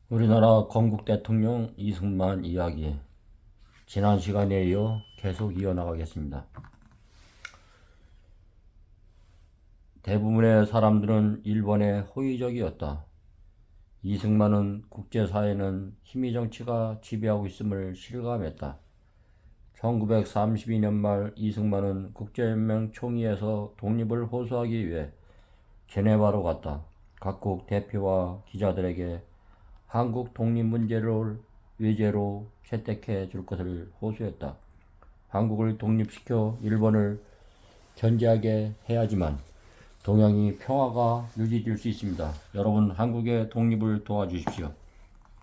우리나라 건국 대통령 이승만 이야기, 지난 시간에 이어 계속 이어나가겠습니다. 대부분의 사람들은 일본에 호의적이었다. 이승만은 국제사회는 힘의 정치가 지배하고 있음을 실감했다. 1932년 말 이승만은 국제연맹 총회에서 독립을 호소하기 위해 제네바로 갔다. 각국 대표와 기자들에게 한국 독립 문제를 외제로 채택해 줄 것을 호소했다. 한국을 독립시켜 일본을 견제하게 해야지만 동양이 평화가 유지될 수 있습니다. 여러분, 한국의 독립을 도와주십시오.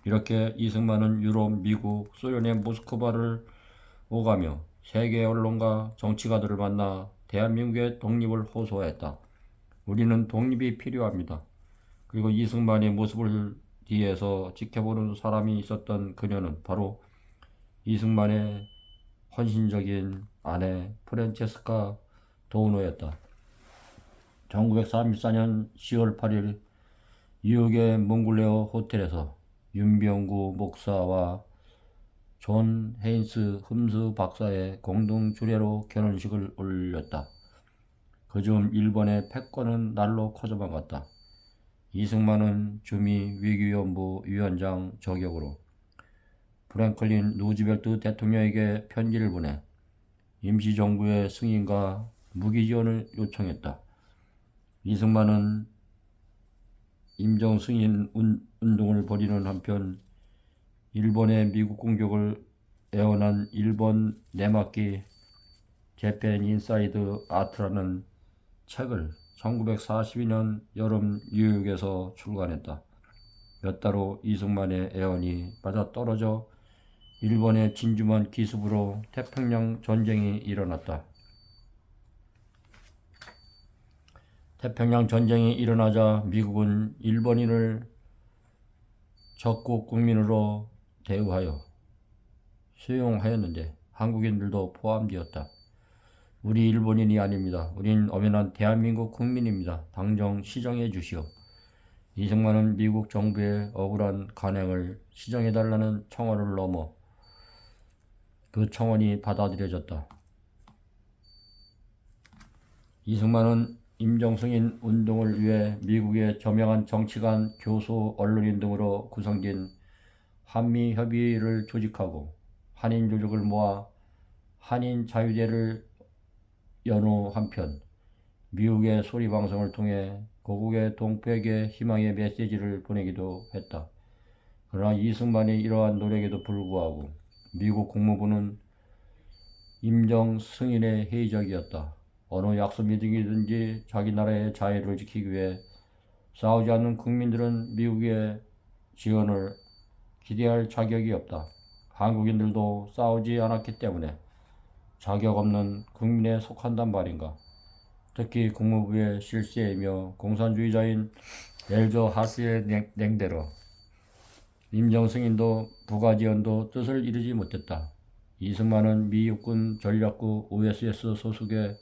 이렇게 이승만은 유럽, 미국, 소련의 모스크바를 오가며 세계 언론과 정치가들을 만나 대한민국의 독립을 호소했다. 우리는 독립이 필요합니다. 그리고 이승만의 모습을 뒤에서 지켜보는 사람이 있었던 그녀는 바로 이승만의 헌신적인 아내 프란체스카 도우노였다. 1934년 10월 8일 뉴욕의 몽글레어 호텔에서 윤병구 목사와 존 헤인스 흠스 박사의 공동 주례로 결혼식을 올렸다. 그중 일본의 패권은 날로 커져만 갔다. 이승만은 주미 외교연부 위원장 저격으로 프랭클린 루즈벨트 대통령에게 편지를 보내 임시정부의 승인과 무기지원을 요청했다. 이승만은 임정승인 운동을 벌이는 한편 일본의 미국 공격을 애원한 일본 내막기 재팬 인사이드 아트라는 책을 1942년 여름 뉴욕에서 출간했다. 몇 달 후 이승만의 애원이 맞아떨어져 일본의 진주만 기습으로 태평양 전쟁이 일어났다. 태평양 전쟁이 일어나자 미국은 일본인을 적국 국민으로 대우하여 수용하였는데 한국인들도 포함되었다. 우리 일본인이 아닙니다. 우린 엄연한 대한민국 국민입니다. 당정 시정해 주시오. 이승만은 미국 정부의 억울한 간행을 시정해달라는 청원을 넘어 그 청원이 받아들여졌다. 이승만은 임정승인 운동을 위해 미국의 저명한 정치관, 교수, 언론인 등으로 구성된 한미협의회를 조직하고 한인 조직을 모아 한인 자유대를 연호 한편 미국의 소리방송을 통해 고국의 동포에게 희망의 메시지를 보내기도 했다. 그러나 이승만의 이러한 노력에도 불구하고 미국 국무부는 임정승인에 회의적이었다. 어느 약소미팅이든지 자기 나라의 자유를 지키기 위해 싸우지 않는 국민들은 미국의 지원을 기대할 자격이 없다. 한국인들도 싸우지 않았기 때문에 자격 없는 국민에 속한단 말인가. 특히 국무부의 실세이며 공산주의자인 엘저 하스의 냉대로 임정승인도 부가지원도 뜻을 이루지 못했다. 이승만은 미 육군 전략구 OSS 소속의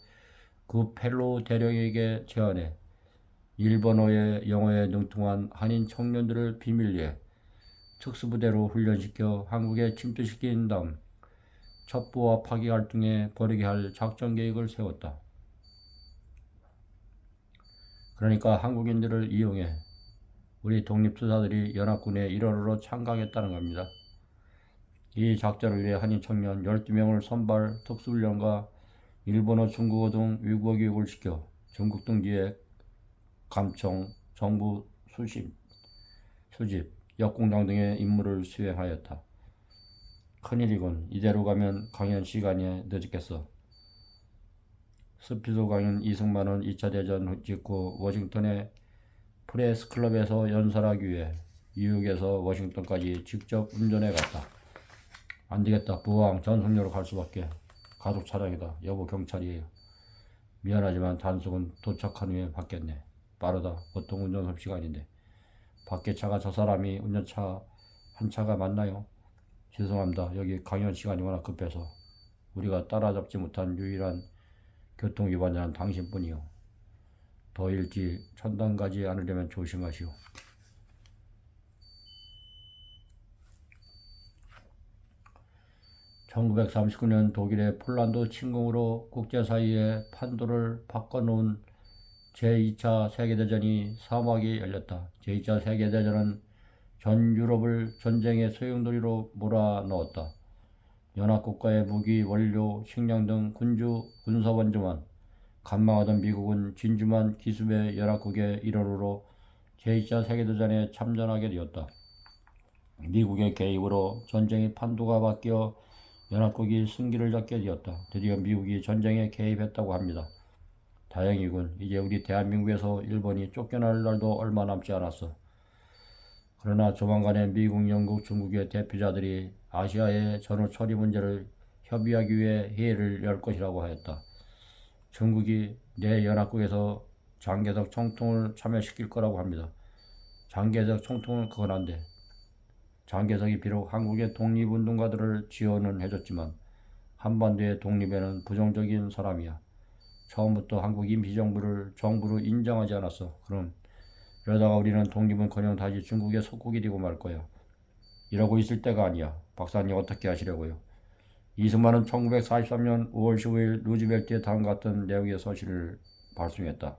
그 펠로 대령에게 제안해 일본어에 영어에 능통한 한인 청년들을 비밀리에 특수부대로 훈련시켜 한국에 침투시킨 다음 첩보와 파기 활동에 벌이게 할 작전 계획을 세웠다. 그러니까 한국인들을 이용해 우리 독립투사들이 연합군의 일원으로 참가하겠다는 겁니다. 이 작전을 위해 한인 청년 12명을 선발 특수훈련과 일본어, 중국어 등 외국어 교육을 시켜 전국 등지에 감청, 정부 수집, 역공장 등의 임무를 수행하였다. 큰일이군. 이대로 가면 강연 시간이 늦었겠어. 스피드 강연 이승만은 2차 대전 직후 워싱턴의 프레스클럽에서 연설하기 위해 뉴욕에서 워싱턴까지 직접 운전해 갔다. 안되겠다. 부항 전속력으로 갈 수밖에. 가족 차량이다. 여보 경찰이에요. 미안하지만 단속은 도착한 후에 받겠네. 빠르다. 보통 운전 섭씨가 아닌데. 밖에 차가 저 사람이 운전차 한 차가 맞나요? 죄송합니다. 여기 강연 시간이 워낙 급해서 우리가 따라잡지 못한 유일한 교통위반자는 당신뿐이요. 더 일찍 천당 가지 않으려면 조심하시오. 1939년 독일의 폴란드 침공으로 국제사회의 판도를 바꿔놓은 제2차 세계대전이 사막이 열렸다. 제2차 세계대전은 전 유럽을 전쟁의 소용돌이로 몰아넣었다. 연합국가의 무기, 원료, 식량 등 군사원조만 간망하던 미국은 진주만 기습의 연합국의 일원으로 제2차 세계대전에 참전하게 되었다. 미국의 개입으로 전쟁의 판도가 바뀌어 연합국이 승기를 잡게 되었다. 드디어 미국이 전쟁에 개입했다고 합니다. 다행이군. 이제 우리 대한민국에서 일본이 쫓겨날 날도 얼마 남지 않았어. 그러나 조만간에 미국, 영국, 중국의 대표자들이 아시아의 전후 처리 문제를 협의하기 위해 회의를 열 것이라고 하였다. 중국이 내 연합국에서 장개석 총통을 참여시킬 거라고 합니다. 장개석 총통은 그건 안 돼. 장개석이 비록 한국의 독립운동가들을 지원은 해줬지만 한반도의 독립에는 부정적인 사람이야. 처음부터 한국 임시정부를 정부로 인정하지 않았어. 그럼 이러다가 우리는 독립은커녕 다시 중국의 속국이 되고 말 거야. 이러고 있을 때가 아니야. 박사님 어떻게 하시려고요? 이승만은 1943년 5월 15일 루즈벨트의 다음과 같은 내용의 서신을 발송했다.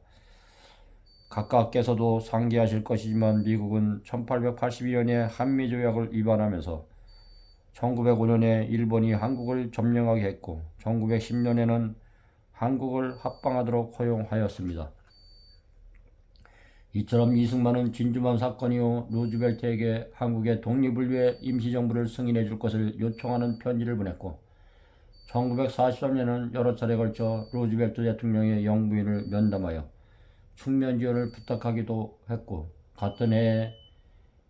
각각께서도 상기하실 것이지만 미국은 1882년에 한미조약을 위반하면서 1905년에 일본이 한국을 점령하게 했고 1910년에는 한국을 합방하도록 허용하였습니다. 이처럼 이승만은 진주만 사건 이후 루즈벨트에게 한국의 독립을 위해 임시정부를 승인해 줄 것을 요청하는 편지를 보냈고 1943년에는 여러 차례 걸쳐 루즈벨트 대통령의 영부인을 면담하여 충면 지원을 부탁하기도 했고 같은 해에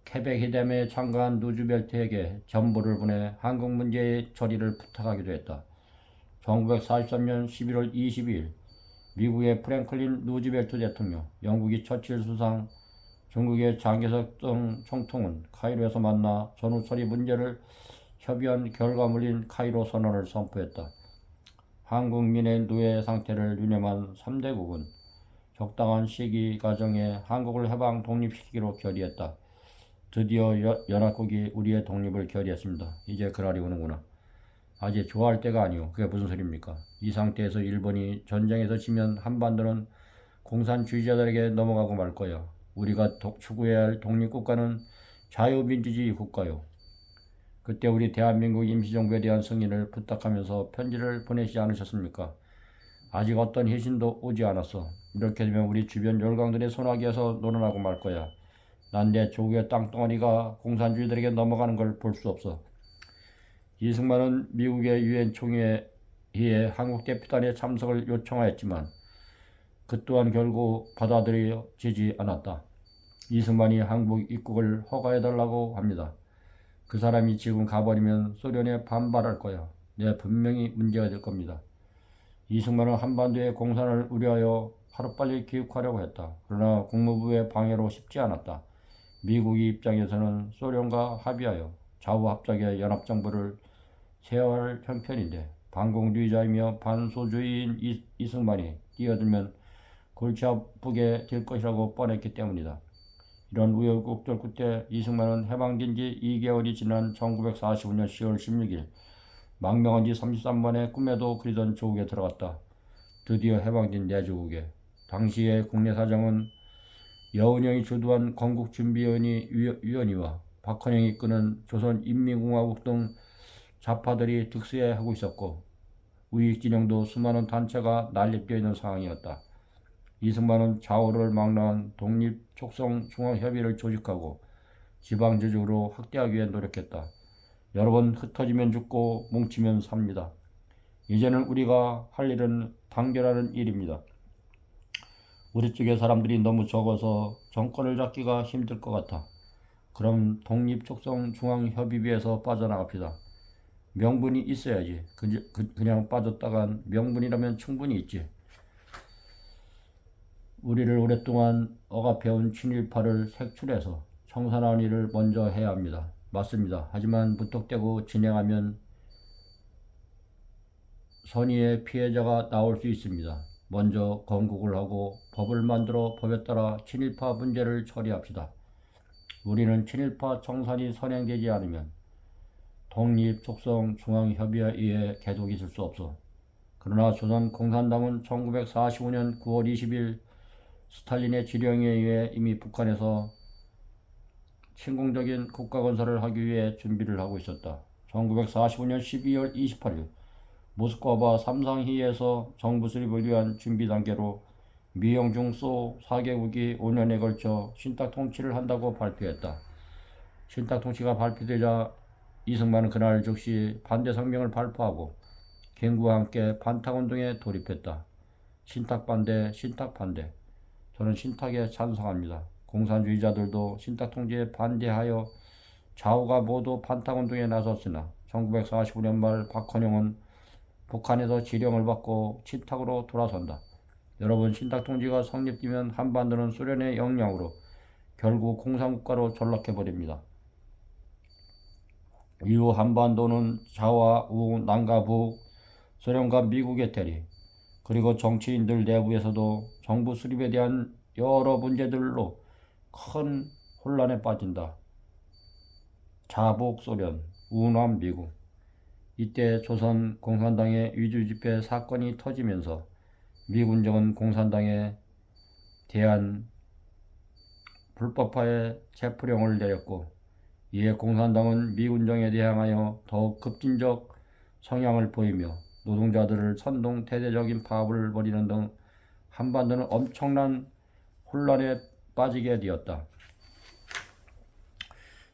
케벡 회담에 참가한 루즈벨트에게 전보를 보내 한국 문제의 처리를 부탁하기도 했다. 1943년 11월 22일 미국의 프랭클린 루즈벨트 대통령, 영국의 처칠 수상, 중국의 장개석 등 총통은 카이로에서 만나 전후 처리 문제를 협의한 결과물인 카이로 선언을 선포했다. 한국민의 노예 상태를 유념한 3대국은 적당한 시기 과정에 한국을 해방 독립시키기로 결의했다. 드디어 연합국이 우리의 독립을 결의했습니다. 이제 그날이 오는구나. 아직 좋아할 때가 아니오. 그게 무슨 소리입니까? 이 상태에서 일본이 전쟁에서 지면 한반도는 공산주의자들에게 넘어가고 말 거야. 우리가 추구해야 할 독립국가는 자유민주주의 국가요. 그때 우리 대한민국 임시정부에 대한 승인을 부탁하면서 편지를 보내지 않으셨습니까? 아직 어떤 회신도 오지 않았어. 이렇게 되면 우리 주변 열강들의 손아귀에서 논란하고 말 거야. 난 내 조국의 땅덩어리가 공산주의들에게 넘어가는 걸 볼 수 없어. 이승만은 미국의 유엔 총회에 한국 대표단의 참석을 요청하였지만 그 또한 결국 받아들여지지 않았다. 이승만이 한국 입국을 허가해달라고 합니다. 그 사람이 지금 가버리면 소련에 반발할 거야. 네, 분명히 문제가 될 겁니다. 이승만은 한반도의 공산을 우려하여 하루빨리 기획하려고 했다. 그러나 국무부의 방해로 쉽지 않았다. 미국의 입장에서는 소련과 합의하여 좌우합작의 연합정부를 세워할 형편인데 반공주의자이며 반소주의인 이승만이 뛰어들면 골치 아프게 될 것이라고 뻔했기 때문이다. 이런 우여곡절 끝에 이승만은 해방된 지 2개월이 지난 1945년 10월 16일 망명한 지 33만의 꿈에도 그리던 조국에 들어갔다. 드디어 해방된 내 조국에. 당시의 국내 사정은 여운형이 주도한 건국준비위원회와 박헌영이 이끄는 조선인민공화국 등 좌파들이 득세하고 있었고 우익진영도 수많은 단체가 난립되어 있는 상황이었다. 이승만은 좌우를 막론한 독립촉성중앙협의를 조직하고 지방제적으로 확대하기 위해 노력했다. 여러분, 흩어지면 죽고 뭉치면 삽니다. 이제는 우리가 할 일은 단결하는 일입니다. 우리 쪽의 사람들이 너무 적어서 정권을 잡기가 힘들 것 같아. 그럼 독립촉성중앙협의회에서 빠져나갑시다. 명분이 있어야지. 그냥 빠졌다간 명분이라면 충분히 있지. 우리를 오랫동안 억압해온 친일파를 색출해서 청산하는 일을 먼저 해야 합니다. 맞습니다. 하지만 무턱대고 진행하면 선의의 피해자가 나올 수 있습니다. 먼저 건국을 하고 법을 만들어 법에 따라 친일파 문제를 처리합시다. 우리는 친일파 청산이 선행되지 않으면 독립 속성 중앙협의회에 의해 계속 있을 수 없어. 그러나 조선 공산당은 1945년 9월 20일 스탈린의 지령에 의해 이미 북한에서 침공적인 국가 건설을 하기 위해 준비를 하고 있었다. 1945년 12월 28일 모스크바 삼상회의에서 정부 수립을 위한 준비 단계로 미영중 소 4개국이 5년에 걸쳐 신탁 통치를 한다고 발표했다. 신탁 통치가 발표되자 이승만은 그날 즉시 반대 성명을 발표하고 김구와 함께 반탁운동에 돌입했다. 신탁 반대, 신탁 반대. 저는 신탁에 찬성합니다. 공산주의자들도 신탁 통치에 반대하여 좌우가 모두 반탁운동에 나섰으나 1945년 말 박헌영은 북한에서 지령을 받고 친탁으로 돌아선다. 여러분, 신탁 통치가 성립되면 한반도는 소련의 영향으로 결국 공산국가로 전락해버립니다. 이후 한반도는 좌와 우, 남과 북, 소련과 미국의 대리, 그리고 정치인들 내부에서도 정부 수립에 대한 여러 문제들로 큰 혼란에 빠진다. 자북 소련, 우남 미국. 이때 조선 공산당의 위주집회 사건이 터지면서 미군정은 공산당에 대한 불법화의 체포령을 내렸고, 이에 공산당은 미군정에 대항하여 더욱 급진적 성향을 보이며 노동자들을 선동 대대적인 파업을 벌이는 등 한반도는 엄청난 혼란에 빠지게 되었다.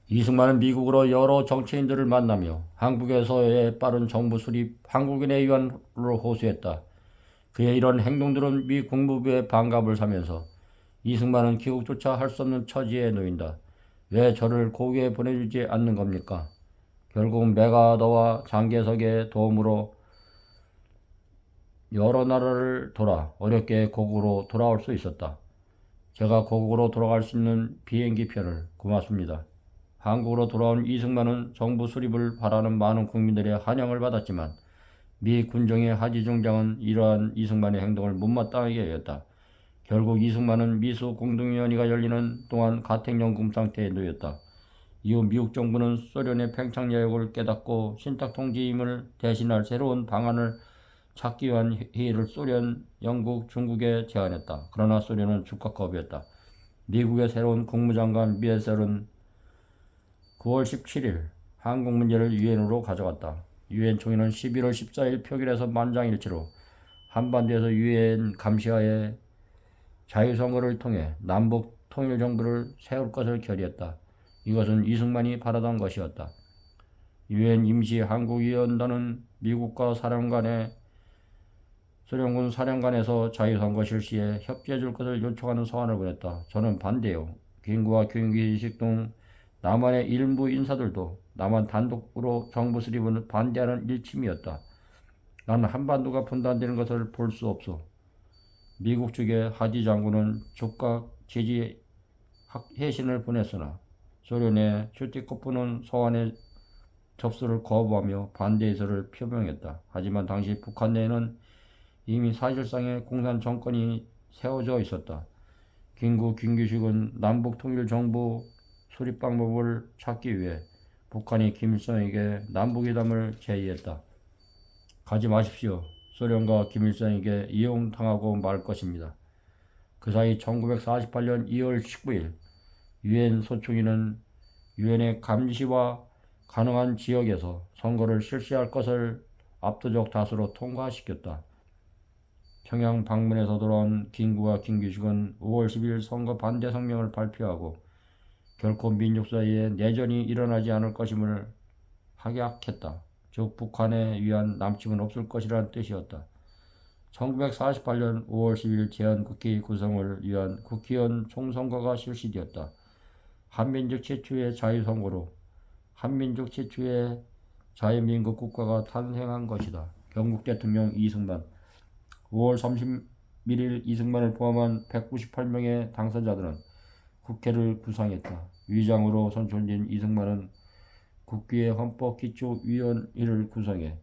이승만은 미국으로 여러 정치인들을 만나며 한국에서의 빠른 정부 수립, 한국인의 위안을 호소했다. 그의 이런 행동들은 미 국무부의 반갑을 사면서 이승만은 귀국조차 할 수 없는 처지에 놓인다. 왜 저를 고국에 보내주지 않는 겁니까? 결국 메가더와 장개석의 도움으로 여러 나라를 돌아 어렵게 고국으로 돌아올 수 있었다. 제가 고국으로 돌아갈 수 있는 비행기 표를 고맙습니다. 한국으로 돌아온 이승만은 정부 수립을 바라는 많은 국민들의 환영을 받았지만 미 군정의 하지 중장은 이러한 이승만의 행동을 못마땅하게 여겼다. 결국 이승만은 미수 공동위원회가 열리는 동안 가택연금 상태에 놓였다. 이후 미국 정부는 소련의 팽창 여력을 깨닫고 신탁 통치임을 대신할 새로운 방안을 찾기 위한 회의를 소련, 영국, 중국에 제안했다. 그러나 소련은 즉각 거부했다. 미국의 새로운 국무장관 미에셀은 9월 17일 한국 문제를 유엔으로 가져갔다. 유엔 총회는 11월 14일 표결에서 만장일치로 한반도에서 유엔 감시하에 자유선거를 통해 남북 통일정부를 세울 것을 결의했다. 이것은 이승만이 바라던 것이었다. 유엔 임시 한국위원단은 미국과 소련군 사령관에서 자유선거 실시에 협조해줄 것을 요청하는 서한을 보냈다. 저는 반대요. 김구와 김기식 등 남한의 일부 인사들도 남한 단독으로 정부 수립을 반대하는 일침이었다. 나는 한반도가 분단되는 것을 볼 수 없어. 미국 측의 하지 장군은 즉각 제지 해신을 보냈으나 소련의 슈티코프는 서한의 접수를 거부하며 반대 의사를 표명했다. 하지만 당시 북한 내에는 이미 사실상의 공산 정권이 세워져 있었다. 김구, 김규식은 남북통일정부 수립 방법을 찾기 위해 북한이 김일성에게 남북회담을 제의했다. 가지 마십시오. 소련과 김일성에게 이용당하고 말 것입니다. 그 사이 1948년 2월 19일 유엔 소총위는 유엔의 감시와 가능한 지역에서 선거를 실시할 것을 압도적 다수로 통과시켰다. 평양 방문에서 돌아온 김구와 김규식은 5월 10일 선거 반대 성명을 발표하고 결코 민족 사이에 내전이 일어나지 않을 것임을 확약했다. 즉 북한에 위한 남침은 없을 것이라는 뜻이었다. 1948년 5월 10일 제헌국회 구성을 위한 국회의원 총선거가 실시되었다. 한민족 최초의 자유선거로 한민족 최초의 자유민국 국가가 탄생한 것이다. 경국 대통령 이승만. 5월 31일 이승만을 포함한 198명의 당선자들은 국회를 구성했다. 위장으로 선출된 이승만은 국회의 헌법기초위원회를 구성해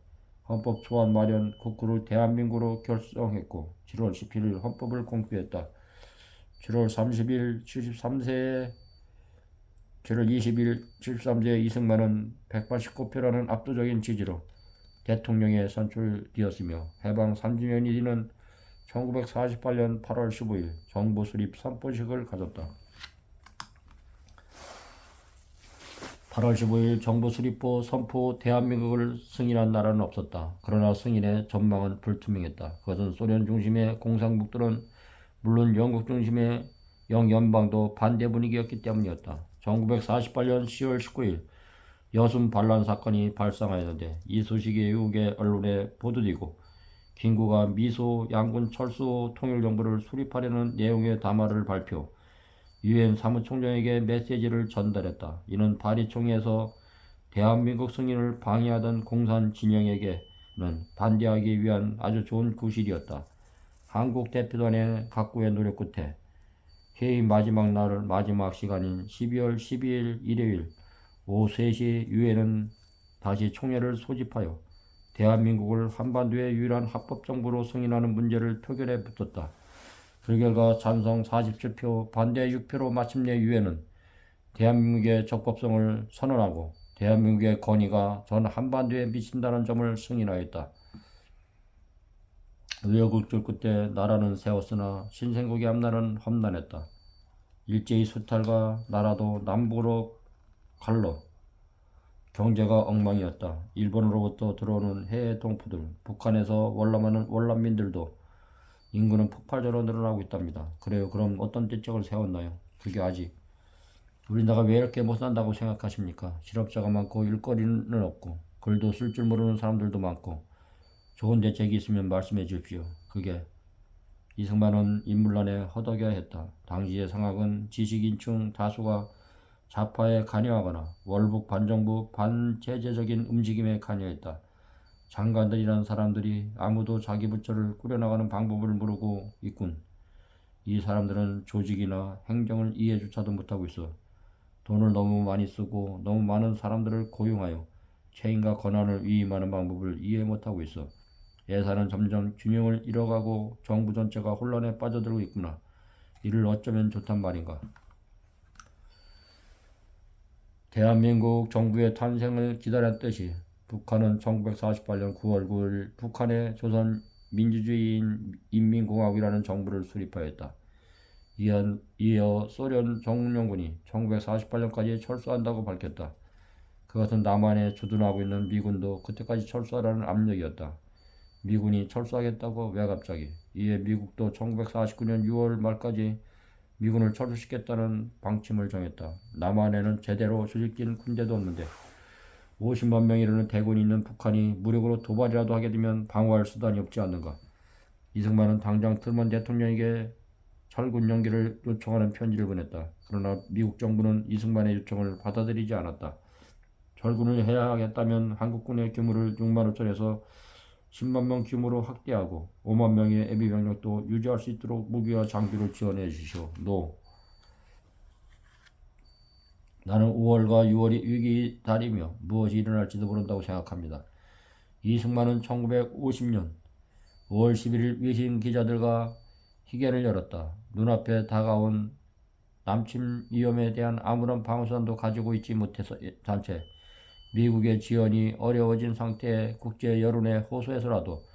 헌법 초안 마련 국구를 대한민국으로 결성했고 7월 17일 헌법을 공표했다. 7월 30일 73세에 7월 20일 73세 이승만은 189표라는 압도적인 지지로 대통령에 선출되었으며 해방 3주년이 되는 1948년 8월 15일 정부 수립 선포식을 가졌다. 8월 15일 정부 수립 후 선포 대한민국을 승인한 나라는 없었다. 그러나 승인의 전망은 불투명했다. 그것은 소련 중심의 공산국들은 물론 영국 중심의 영연방도 반대 분위기였기 때문이었다. 1948년 10월 19일 여순 반란 사건이 발생하였는데 이 소식이 외국의 언론에 보도되고 김구가 미소 양군 철수 통일정부를 수립하려는 내용의 담화를 발표, 유엔 사무총장에게 메시지를 전달했다. 이는 파리 총회에서 대한민국 승인을 방해하던 공산 진영에게는 반대하기 위한 아주 좋은 구실이었다. 한국 대표단의 각고의 노력 끝에 회의 마지막 시간인 12월 12일 일요일 오후 3시 유엔은 다시 총회를 소집하여 대한민국을 한반도의 유일한 합법정부로 승인하는 문제를 표결에 붙였다. 그 결과 찬성 47표, 반대 6표로 마침내 유엔은 대한민국의 적법성을 선언하고 대한민국의 건의가 전 한반도에 미친다는 점을 승인하였다. 우여곡절 끝에 나라는 세웠으나 신생국의 앞날은 험난했다. 일제히 수탈과 나라도 남북으로 갈러 경제가 엉망이었다. 일본으로부터 들어오는 해외 동포들, 북한에서 월남하는 월남민들도 인구는 폭발적으로 늘어나고 있답니다. 그래요. 그럼 어떤 대책을 세웠나요? 그게 아직 우리나라가 왜 이렇게 못 산다고 생각하십니까? 실업자가 많고 일거리는 없고 글도 쓸 줄 모르는 사람들도 많고 좋은 대책이 있으면 말씀해 주십시오. 그게 이승만은 인물란에 허덕여야 했다. 당시의 상황은 지식인층 다수가 좌파에 관여하거나 월북 반정부 반체제적인 움직임에 관여했다. 장관들이란 사람들이 아무도 자기 부처를 꾸려나가는 방법을 모르고 있군. 이 사람들은 조직이나 행정을 이해조차도 못하고 있어. 돈을 너무 많이 쓰고 너무 많은 사람들을 고용하여 책임과 권한을 위임하는 방법을 이해 못하고 있어. 예산은 점점 균형을 잃어가고 정부 전체가 혼란에 빠져들고 있구나. 이를 어쩌면 좋단 말인가. 대한민국 정부의 탄생을 기다렸듯이 북한은 1948년 9월 9일 북한의 조선민주주의인 인민공화국이라는 정부를 수립하였다. 이어 소련 정령군이 1948년까지 철수한다고 밝혔다. 그것은 남한에 주둔하고 있는 미군도 그때까지 철수하라는 압력이었다. 미군이 철수하겠다고 왜 갑자기? 이에 미국도 1949년 6월 말까지 미군을 철수시켰다는 방침을 정했다. 남한에는 제대로 조직된 군대도 없는데 50만 명이라는 대군이 있는 북한이 무력으로 도발이라도 하게 되면 방어할 수단이 없지 않는가. 이승만은 당장 트루먼 대통령에게 철군 연기를 요청하는 편지를 보냈다. 그러나 미국 정부는 이승만의 요청을 받아들이지 않았다. 철군을 해야 하겠다면 한국군의 규모를 6만 5천에서 10만 명 규모로 확대하고 5만 명의 예비 병력도 유지할 수 있도록 무기와 장비를 지원해 주시오. 나는 5월과 6월이 위기 달이며 무엇이 일어날지도 모른다고 생각합니다. 이승만은 1950년 5월 11일 외신 기자들과 희견을 열었다. 눈앞에 다가온 남침 위험에 대한 아무런 방어선도 가지고 있지 못해서 단체 미국의 지원이 어려워진 상태의 국제 여론에 호소해서라도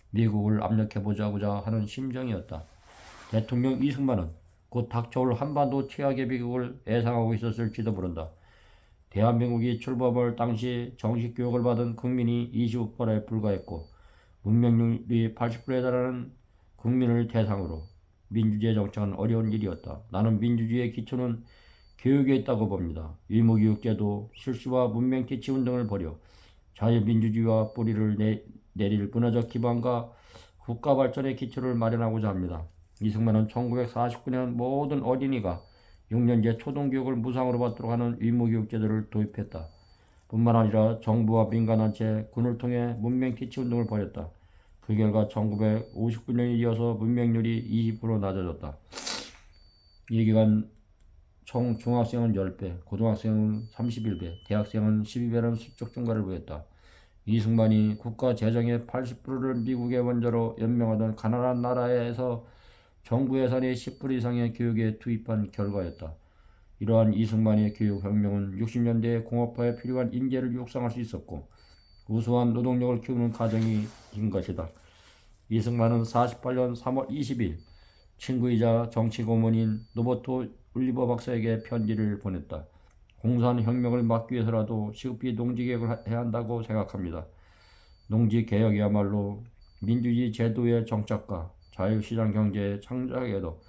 미국을 압력해보자고자 하는 심정이었다. 대통령 이승만은 곧 닥쳐올 한반도 최악의 비극을 예상하고 있었을지도 모른다. 대한민국이 출범할 당시 정식 교육을 받은 국민이 25%에 불과했고 문명률이 80%에 달하는 국민을 대상으로 민주주의 정착은 어려운 일이었다. 나는 민주주의의 기초는 교육에 있다고 봅니다. 의무교육제도, 실시와 문명퇴치 운동을 벌여 자유민주주의와 뿌리를 내릴 문화적 기반과 국가 발전의 기초를 마련하고자 합니다. 이승만은 1949년 모든 어린이가 6년제 초등교육을 무상으로 받도록 하는 의무교육제도를 도입했다. 뿐만 아니라 정부와 민간단체, 군을 통해 문명퇴치 운동을 벌였다. 그 결과 1959년에 이어서 문맹률이 20% 낮아졌다. 이 기간 총 중학생은 10배, 고등학생은 31배, 대학생은 12배라는 수적 증가를 보였다. 이승만이 국가 재정의 80%를 미국의 원조로 연명하던 가난한 나라에서 정부 예산의 10% 이상의 교육에 투입한 결과였다. 이러한 이승만의 교육혁명은 60년대 공업화에 필요한 인재를 육성할 수 있었고 우수한 노동력을 키우는 과정이 된 것이다. 이승만은 48년 3월 20일 친구이자 정치고문인 노버트 울리버 박사에게 편지를 보냈다. 공산 혁명을 막기 위해서라도 시급히 농지개혁을 해야 한다고 생각합니다. 농지개혁이야말로 민주주의 제도의 정착과 자유시장 경제의 창작에도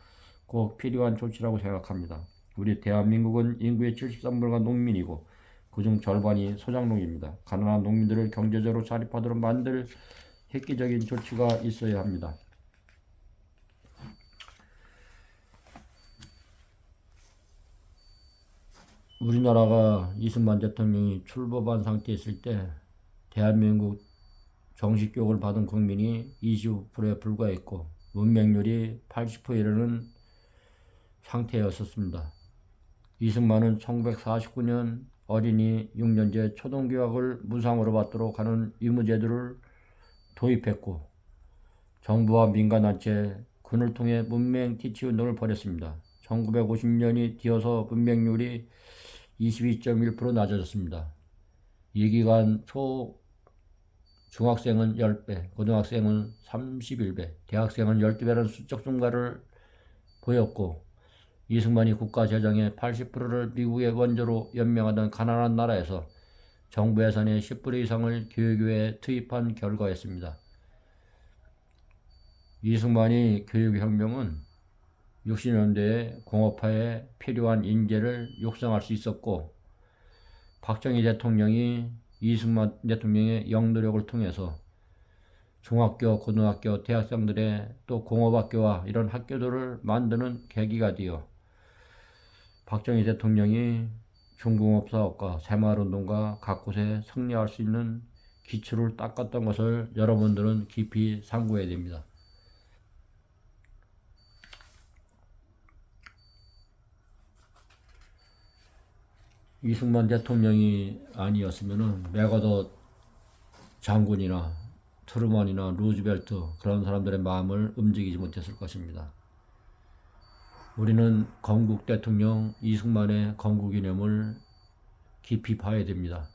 꼭 필요한 조치라고 생각합니다. 우리 대한민국은 인구의 73%가 농민이고 그중 절반이 소작농입니다. 가난한 농민들을 경제적으로 자립하도록 만들 획기적인 조치가 있어야 합니다. 우리나라가 이승만 대통령이 출범한 상태에 있을 때 대한민국 정식 교육을 받은 국민이 25%에 불과했고 문맹률이 80%에 이르는 상태였었습니다. 이승만은 1949년 어린이 6년제 초등교육을 무상으로 받도록 하는 의무제도를 도입했고 정부와 민간단체 군을 통해 문맹 티치운동을 벌였습니다. 1950년이 되어서 문맹률이 22.1% 낮아졌습니다. 이 기간 중학생은 10배, 고등학생은 31배, 대학생은 12배라는 수적 증가를 보였고 이승만이 국가 재정의 80%를 미국의 원조로 연명하던 가난한 나라에서 정부 예산의 10% 이상을 교육에 투입한 결과였습니다. 이승만이 교육혁명은 60년대에 공업화에 필요한 인재를 육성할 수 있었고 박정희 대통령이 이승만 대통령의 영노력을 통해서 중학교, 고등학교, 대학생들의 또 공업학교와 이런 학교들을 만드는 계기가 되어 박정희 대통령이 중공업사업과 새마을운동과 각 곳에 승리할 수 있는 기초를 닦았던 것을 여러분들은 깊이 상고해야 됩니다. 이승만 대통령이 아니었으면 맥어더 장군이나 트루먼이나 루즈벨트 그런 사람들의 마음을 움직이지 못했을 것입니다. 우리는 건국 대통령 이승만의 건국 이념을 깊이 봐야 됩니다.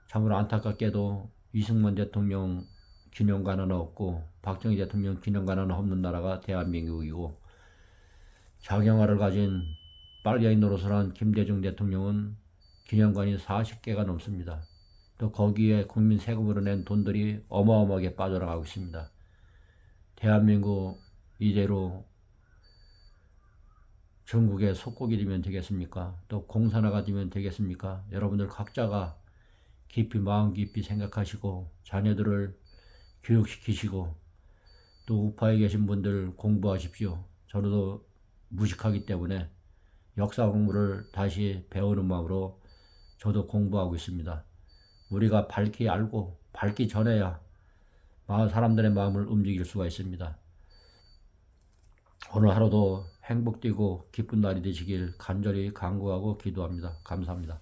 참으로 안타깝게도 이승만 대통령 기념관 하나 없고 박정희 대통령 기념관 하나 없는 나라가 대한민국이고 장영화를 가진 빨갱이 노릇을 한 김대중 대통령은 기념관이 40개가 넘습니다. 또 거기에 국민 세금으로 낸 돈들이 어마어마하게 빠져나가고 있습니다. 대한민국 이대로 전국의 속국이 되면 되겠습니까? 또 공산화가 되면 되겠습니까? 여러분들 각자가 깊이 마음 깊이 생각하시고 자녀들을 교육시키시고 또 우파에 계신 분들 공부하십시오. 저도 무식하기 때문에 역사 공부를 다시 배우는 마음으로 저도 공부하고 있습니다. 우리가 밝히 알고 밝기 전에야 사람들의 마음을 움직일 수가 있습니다. 오늘 하루도 행복되고 기쁜 날이 되시길 간절히 간구하고 기도합니다. 감사합니다.